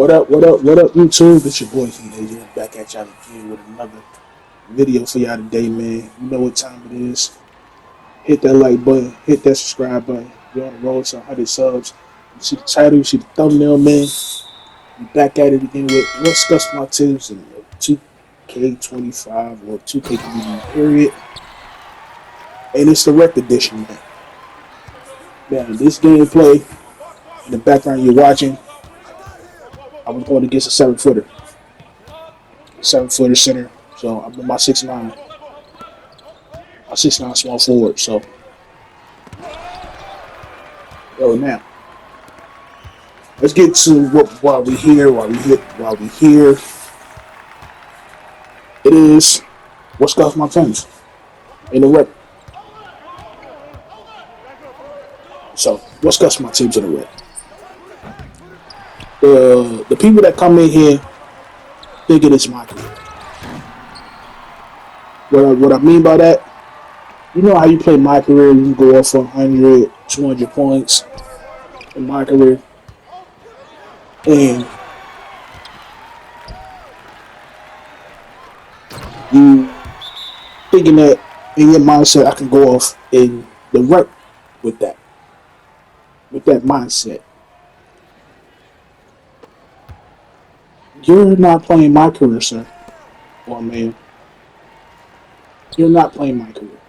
what up, YouTube? It's your boy Teenager back at y'all again with another video for y'all today, man. You know what time it is. Hit that like button, hit that subscribe button. We're on the road to 100 subs. You see the title, you see the thumbnail, man. We back at it again with let's discuss my tips in 2K25 or 2K community period. And it's the rec edition, man. Man, this gameplay in the background you're watching, I was going against a 7-footer. 7-footer center. So I'm on my 6'9". My 6'9" small forward. So now let's get to while we here. It is what scuffs my Timbs in the rec. So what scuffs my Timbs in the rec. The people that come in here think it is my career. What I mean by that, you know how you play my career, you go off for 100, 200 points in my career. And you thinking that in your mindset I can go off in the rec with that mindset. You're not playing my career, sir or man. You're not playing my career.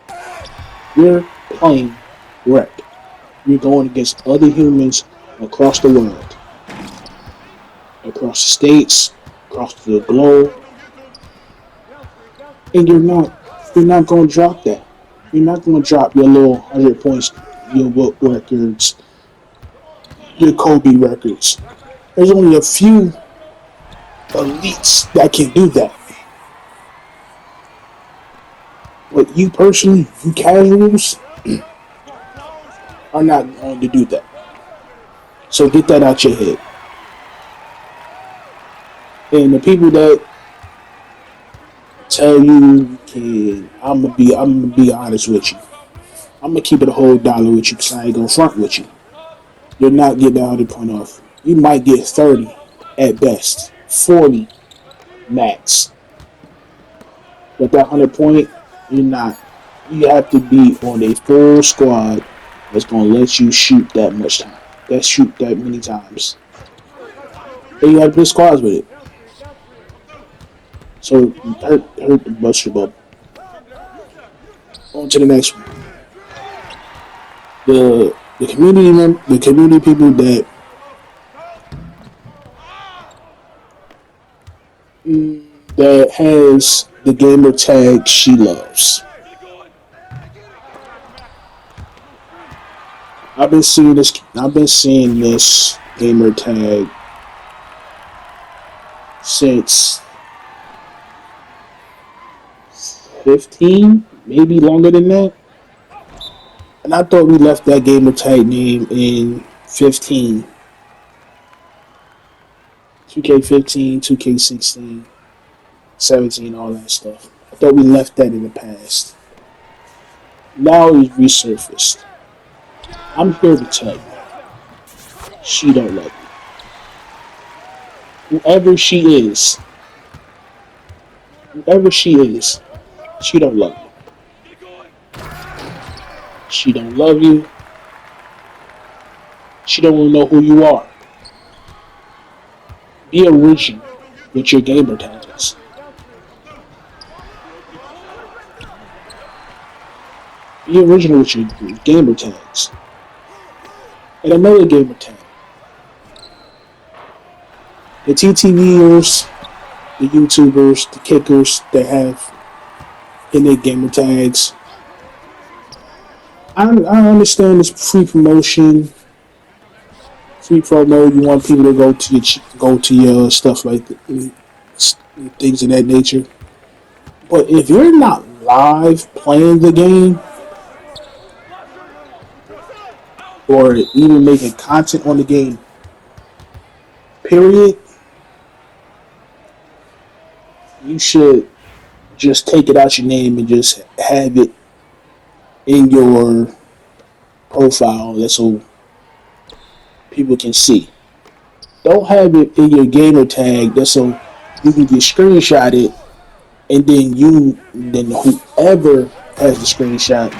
You're playing rec. You're going against other humans across the world, across the states, across the globe, and you're not going to drop that. You're not going to drop your little 100 points, your book records, your Kobe records. There's only a few elites that can do that. But you personally, you casuals, are not going to do that. So get that out your head. And the people that tell you can, I'm gonna be honest with you. I'm gonna keep it a whole dollar with you because I ain't gonna front with you. You're not getting 100 point off. You might get 30 at best, 40 max. But that 100 point, you're not. You have to be on a full squad that's gonna let you shoot that much time. That shoot that many times. And you have good squads with it. So hurt the bust your bubble. On to the next one. The community people that has the gamer tag she loves. I've been seeing this gamer tag since 15, maybe longer than that. And I thought we left that gamer tag name in 15. 2K15, 2K16, 17, all that stuff. I thought we left that in the past. Now it's resurfaced. I'm here to tell you, she don't love you. Whoever she is, she don't love you. She don't love you. She don't even know who you are. Be original with your gamer tags. Be original with your gamer tags. And another gamer tag. The TTVers, the YouTubers, the kickers that have in their gamer tags. I understand this free promotion, free promo. You want people to go to your stuff like things of that nature. But if you're not live playing the game or even making content on the game, period, you should just take it out your name and just have it in your profile, that's so people can see. Don't have it in your gamer tag that's so you can get screenshotted, and then whoever has the screenshot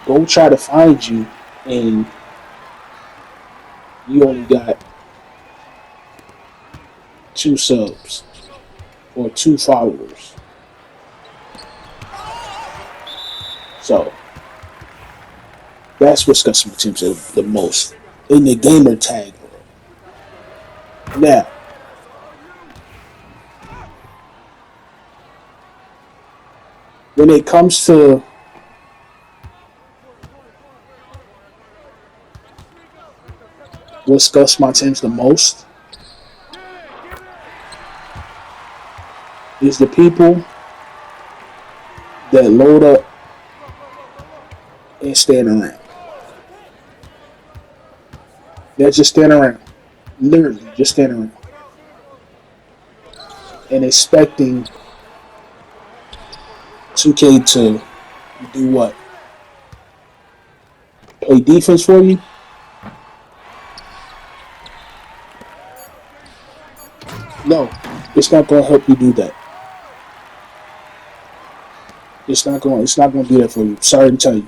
go try to find you, and you only got 2 subs or 2 followers. So that's what's customer Timbs the most in the gamer tag world. Now, when it comes to what scuffs my Timbs the most, is the people that load up and stand around. They're just standing around, literally just standing around, and expecting 2K to do what? Play defense for you? No, it's not going to help you do that. It's not going. It's not going to do that for you. Sorry to tell you.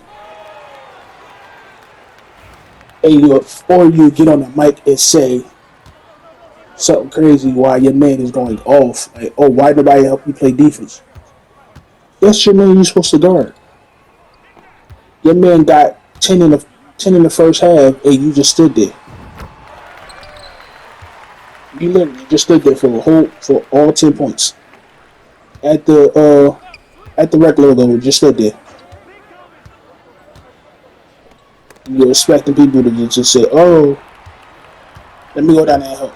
And you get on the mic and say something crazy while your man is going off. Like, oh, why nobody help you play defense? That's your man you're supposed to guard. Your man got 10 in the first half, and you just stood there. You literally just stood there for all 10 points at the rec logo. Just stood there. You're expecting people to just say, "Oh, let me go down there and help."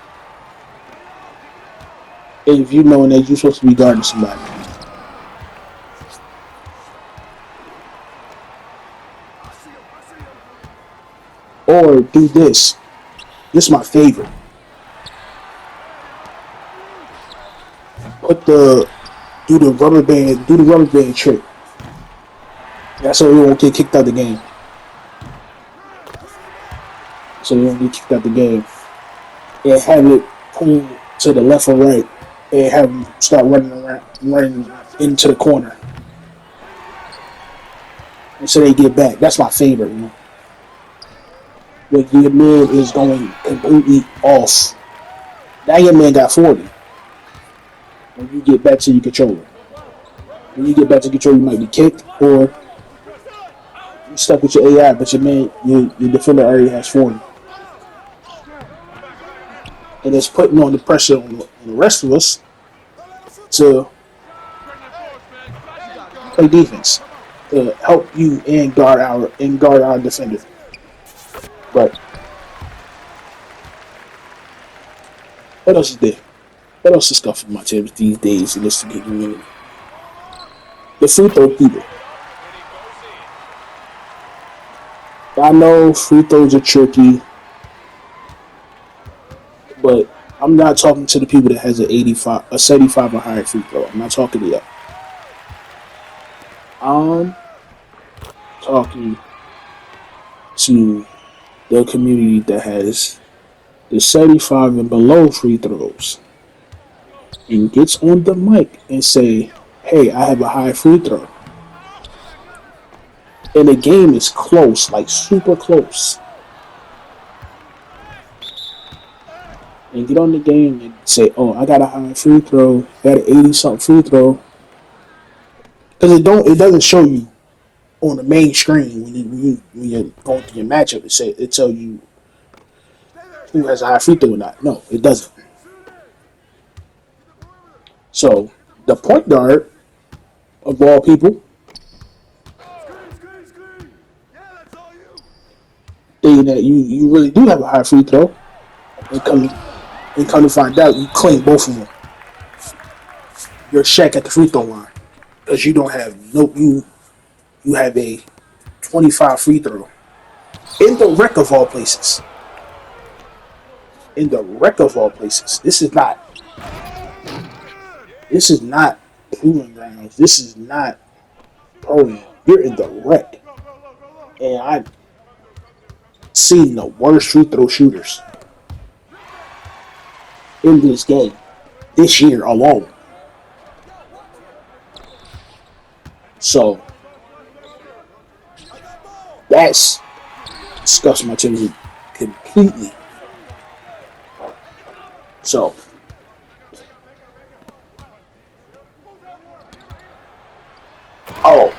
And if you know that you're supposed to be guarding somebody, or do this. This is my favorite. Put the do the rubber band trick. That's so you won't get kicked out of the game. So you won't get kicked out of the game. And have it pull to the left or right, and have them start running into the corner, and so they get back. That's my favorite. You know? When your man is going completely off. Now your man got 40. When you get back to your controller. When you get back to control, you might be kicked, or you stuck with your AI, but your defender already has 40. And it's putting on the pressure on the rest of us to play defense, to help you and guard our defender. But what else is there? What else is scuffing my Timbs these days in this community? The free throw people. I know free throws are tricky, but I'm not talking to the people that has a 75 or higher free throw. I'm not talking to you. I'm talking to the community that has the 75 and below free throws and gets on the mic and say, "Hey, I have a high free throw." And the game is close, like super close. And get on the game and say, "Oh, I got a high free throw, got an 80-something free throw." Because it doesn't show you on the main screen when you're going through your matchup. It tell you who has a high free throw or not. No, it doesn't. So the point guard of all people, thinking that you really do have a high free throw, and come to find out you claim both of them. You're Shaq at the free throw line because you don't have no you have a 25 free throw in the wreck of all places. In the wreck of all places, this is not proving grounds. This is not pro. You're in the wreck, and I've seen the worst free throw shooters. in this game this year alone. So that's scuffs my Timbs completely. So oh,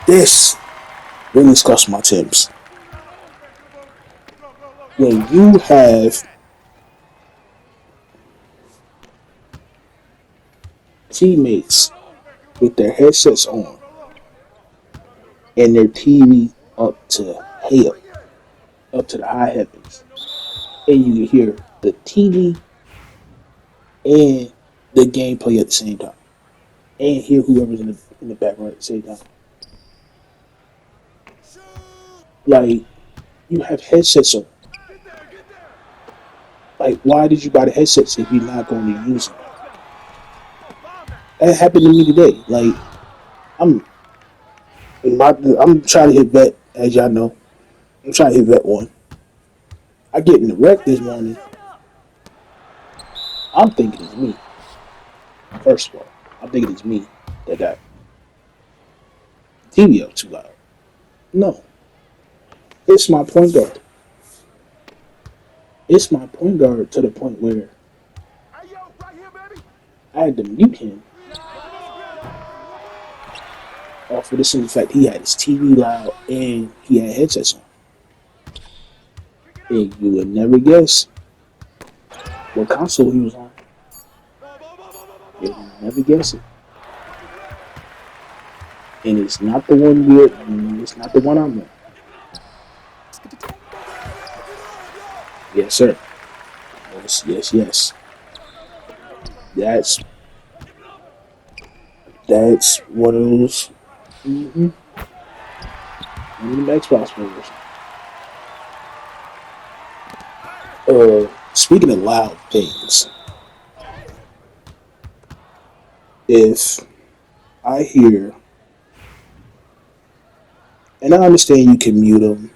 this really scuffs my Timbs. When you have teammates with their headsets on and their TV up to hell, up to the high heavens, and you can hear the TV and the gameplay at the same time, and hear whoever's in the background at the same time. Like you have headsets on. Like why did you buy the headsets if you're not going to use them? That happened to me today. Like I'm I'm trying to hit vet, as y'all know. I'm trying to hit vet one. I get in the wreck this morning. I'm thinking it's me. First of all, I'm thinking it's me that got TV up too loud. No, it's my point guard. It's my point guard to the point where I had to mute him off of the simple fact he had his TV loud and he had headsets on. And you would never guess what console he was on. You would never guess it. And it's not the one weird. It's not the one I'm on. Yes, sir. Yes, yes, yes. That's that's one of those. Mm-hmm. One of the Xbox players. Speaking of loud things, if I hear, and I understand you can mute them,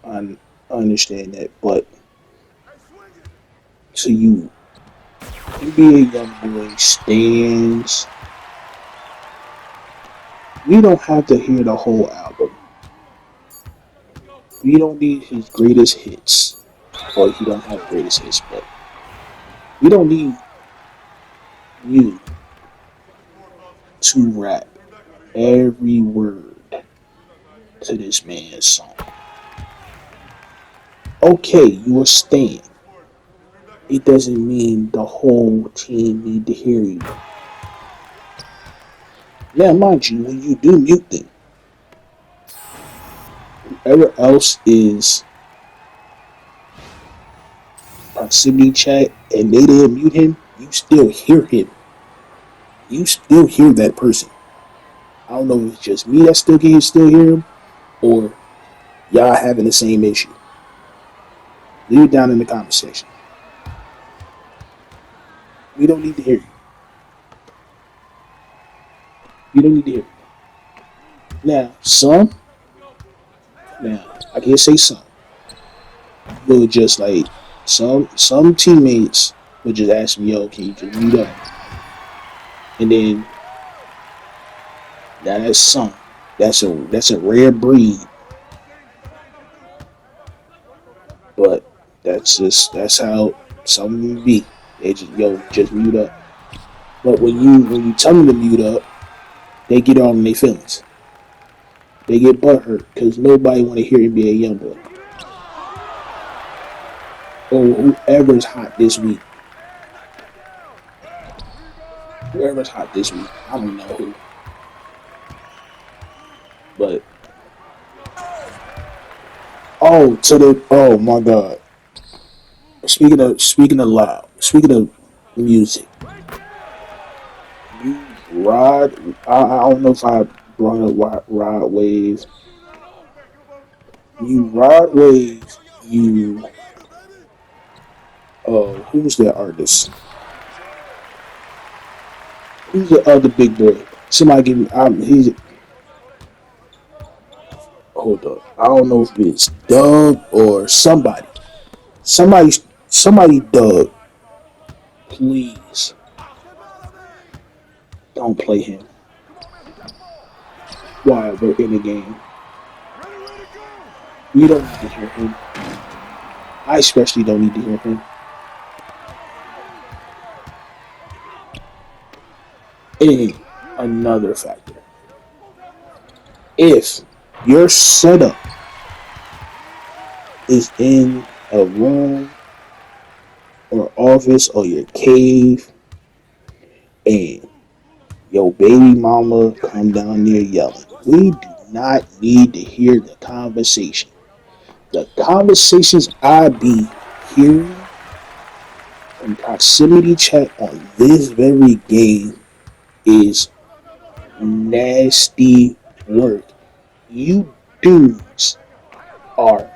I understand that, but to you, NBA YoungBoy stands, we don't have to hear the whole album. We don't need his greatest hits, or he don't have greatest hits, but we don't need you to rap every word to this man's song. Okay, you a stan. It doesn't mean the whole team need to hear you. Now, mind you, when you do mute them, whoever else is proximity chat and they didn't mute him, you still hear him. You still hear that person. I don't know if it's just me that still hear him, or y'all having the same issue. Leave it down in the comment section. We don't need to hear you. You don't need to hear you. Now, I can't say some, but just like some teammates would just ask me, yo, can you just mute up? And then now that's some. That's a rare breed. But that's how some be. They just mute up. But when you tell them to mute up, they get all in their feelings. They get butthurt because nobody want to hear NBA YoungBoy or whoever's hot this week. Whoever's hot this week, I don't know who, but oh my god. Speaking of loud, speaking of music, you ride. I don't know if I brought up ride wave. You ride wave. You who's that artist? Who's the other big boy? Somebody give me. He's hold up. I don't know if it's Doug or somebody. Somebody Doug. Please don't play him while we're in the game. We don't need to hear him. I especially don't need to hear him. And another factor. If your setup is in a room or office or your cave and your baby mama come down there yelling, we do not need to hear the conversation. The conversations I be hearing in proximity chat on this very game is nasty work. You dudes are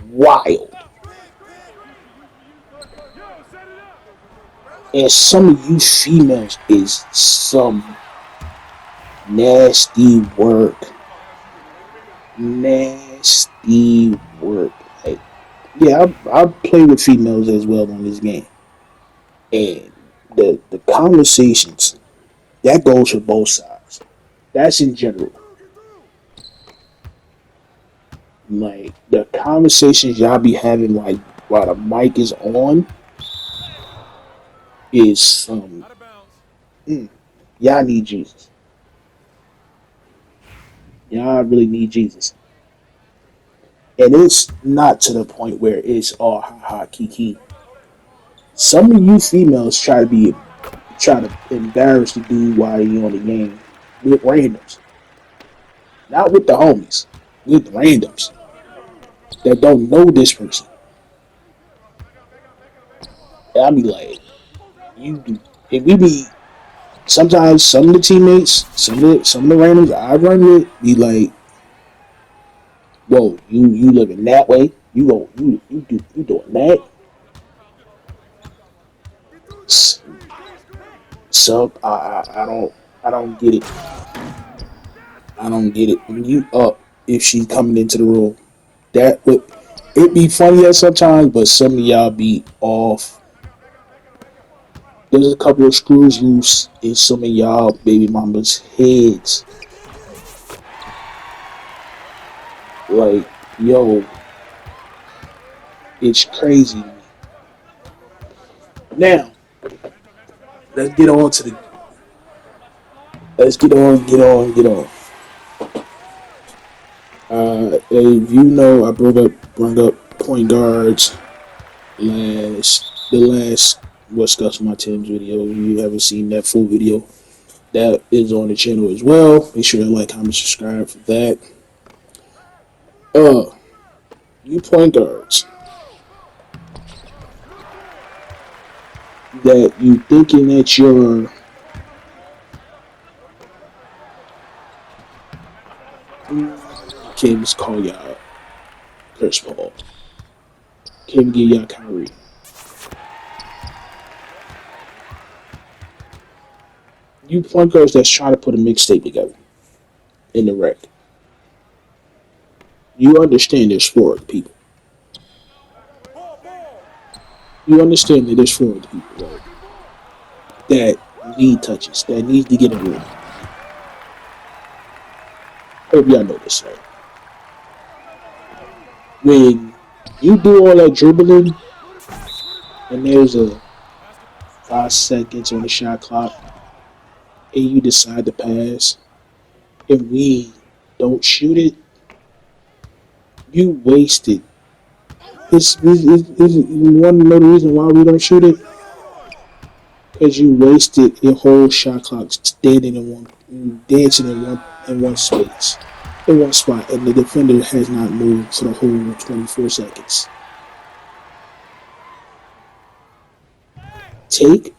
wild. And some of you females is some nasty work. Nasty work. Like, yeah, I play with females as well on this game. And the conversations, that goes for both sides. That's in general. Like, the conversations y'all be having, like, while the mic is on, is some. Y'all need Jesus. Y'all really need Jesus. And it's not to the point where it's all ha ha kiki. Some of you females try to embarrass the dude while you on the game with randoms. Not with the homies. With randoms that don't know this person. And I be like, you do, and we be sometimes some of the teammates, some of the randoms I run with be like, whoa, you living that way? You doing that? So I don't get it. I don't get it. When you up, if she's coming into the room, that would it be funny at sometimes, but some of y'all be off. There's a couple of screws loose in some of y'all baby mama's heads. Like, yo, it's crazy. Now, let's get on to the. Let's get on. If you know, I brought up point guards the last what scuffs my Timbs video. If you haven't seen that full video, that is on the channel as well. Make sure to like, comment, subscribe for that. You point guards that you thinking that you're can't just call y'all Chris Paul. Can't give y'all Kyrie. You point guards that's trying to put a mixtape together in the rec. You understand there's four people. You understand that there's four people, right? That need touches, that needs to get a room. Hope y'all know this, right? When you do all that dribbling and there's a 5 seconds on the shot clock and you decide to pass and we don't shoot it, you wasted. You want to know the reason why we don't shoot it? Because you wasted your whole shot clock standing dancing in one space, in one spot, and the defender has not moved for the whole 24 seconds. Take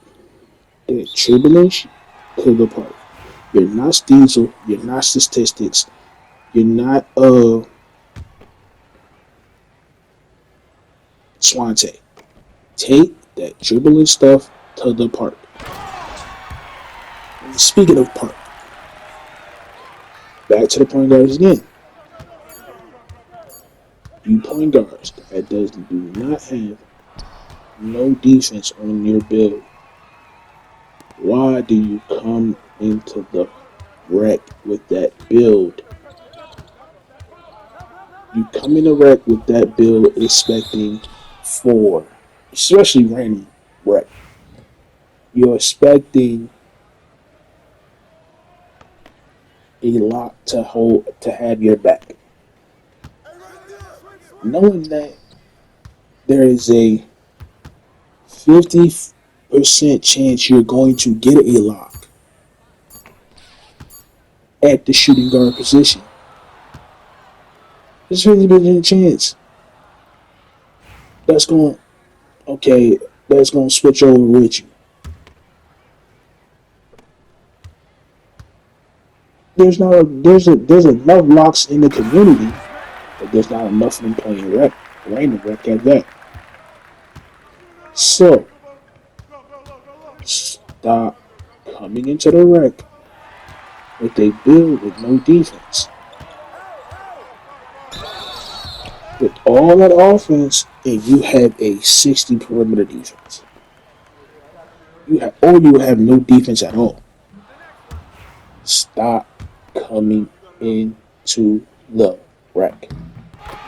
that dribbling to the park. You're not Steezel. You're not statistics. You're not Swante. Take that dribbling stuff to the park. And speaking of park, back to the point guards again. You point guards that do not have no defense on your build, why do you come into the wreck with that build? You come in the wreck with that build expecting four, especially random wreck. You're expecting a lot to hold to have your back, knowing that there is a 50% chance you're going to get a lock at the shooting guard position. There's a 50% chance that's going okay. That's going to switch over with you. There's enough locks in the community, but there's not enough of them playing rec, random rec at that. So stop coming into the wreck with a build with no defense. With all that offense, and you have a 60 perimeter defense. You have no defense at all. Stop coming into the wreck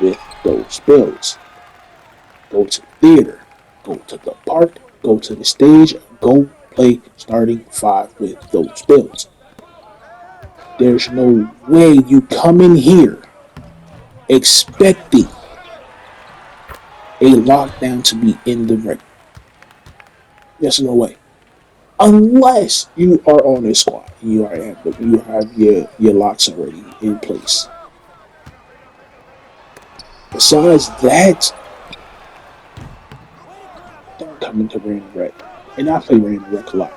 with those builds. Go to the theater. Go to the park. Go to the stage. Go play starting five with those builds. There's no way you come in here expecting a lockdown to be in the ring. There's no way. Unless you are on a squad. You have your locks already in place. Besides that, don't come into random rec. And I play random rec a lot.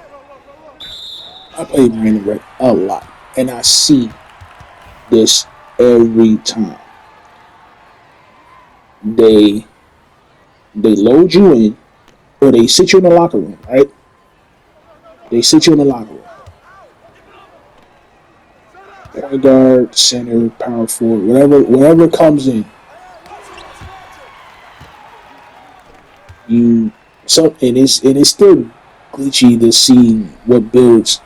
I play random rec a lot. And I see this every time. They load you in, or they sit you in the locker room, right? They sit you in the locker room. Point guard, center, power forward, whatever comes in. And it's still glitchy to see what build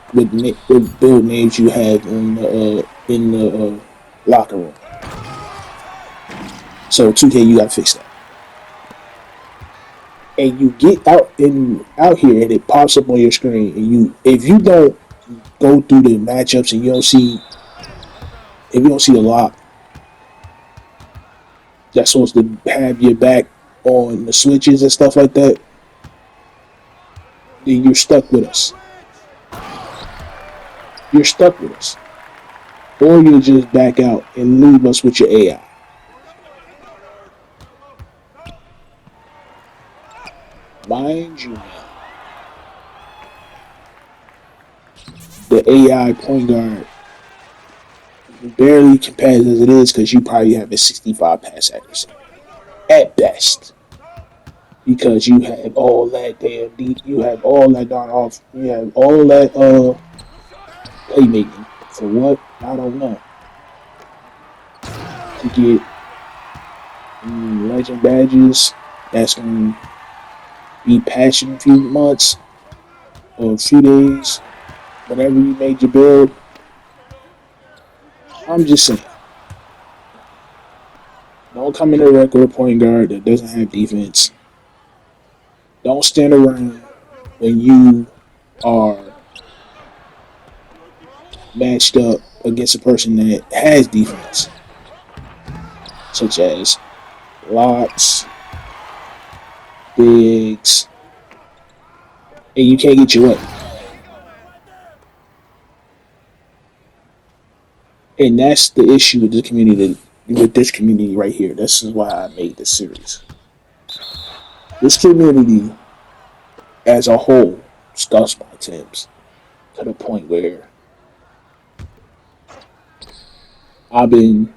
names you have in the locker room. So 2K, you gotta fix that. And you get out here and it pops up on your screen, and if you don't go through the matchups and if you don't see a lot that's supposed to have your back on the switches and stuff like that, then you're stuck with us. You're stuck with us. Or you'll just back out and leave us with your AI. Mind you, the AI point guard barely compares as it is because you probably have a 65 pass accuracy at best. Because you have all that you have all that darn off, you have all that playmaking. For what? I don't know. To get legend badges, that's going to be patched in a few months or a few days, whenever you made your build. I'm just saying. Don't come in a regular point guard that doesn't have defense. Don't stand around when you are matched up against a person that has defense, such as locks, bigs, and you can't get your way. And that's the issue with this community right here. This is why I made this series. This community as a whole scuffs my Timbs to the point where I've been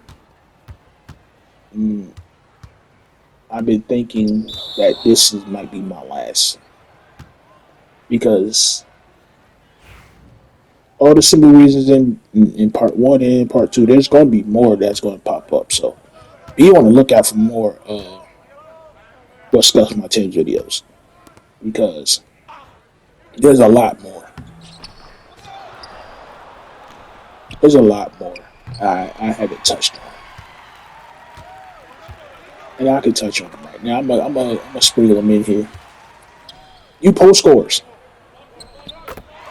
thinking that might be my last, because all the simple reasons in part one and in part two, there's going to be more that's going to pop up. So be on the lookout for more what scuffs my Timbs videos. because there's a lot more. There's a lot more I haven't touched on, and I can touch on them right now. I'm a sprinkle them in here. You post scores.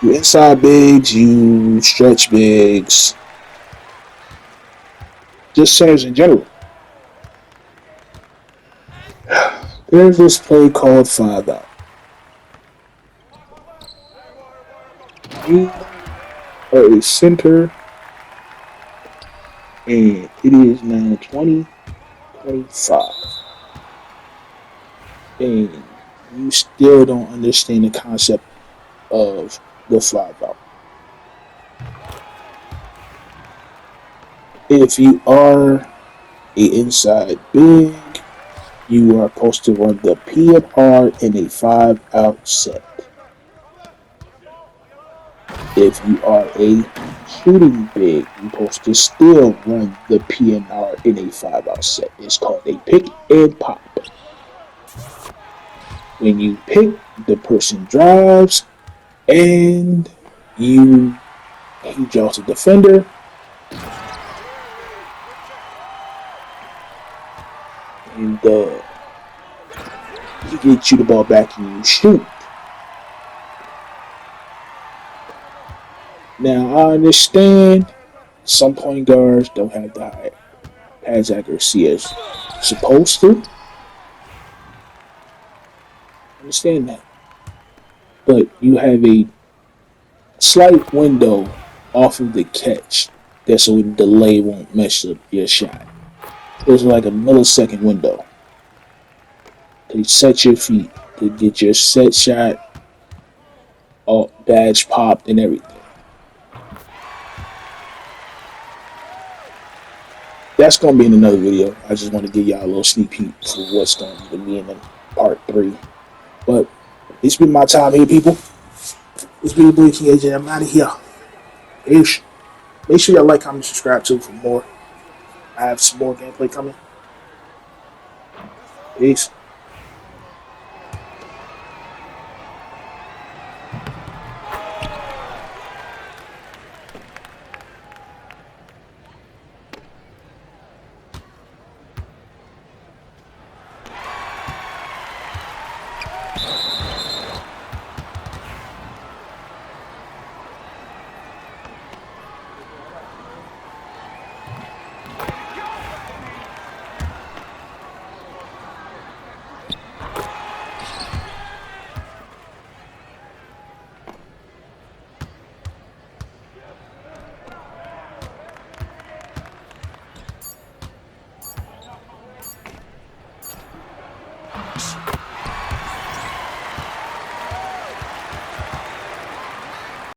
You inside bigs. You stretch bigs. Just centers in general. There's this play called 5 out. You are a center, and it is now 2025. And you still don't understand the concept of the 5 out. If you are a inside big, you are supposed to run the P&R in a 5 out set. If you are a shooting big, you're supposed to still run the P&R in a 5 out set. It's called a pick and pop. When you pick, the person drives and he draws a defender. And he gets you the ball back and you shoot. Now I understand some point guards don't have the high pass accuracy as supposed to. I understand that. But you have a slight window off of the catch that so the delay won't mess up your shot. There's like a millisecond window to set your feet, to get your set shot, all badge popped and everything. That's gonna be in another video. I just want to give y'all a little sneak peek for what's going to be in part 3. But it's been my time here, people. It's been Boy King AJ. I'm out of here. Peace. Make sure y'all like, comment, subscribe too for more. I have some more gameplay coming. Peace.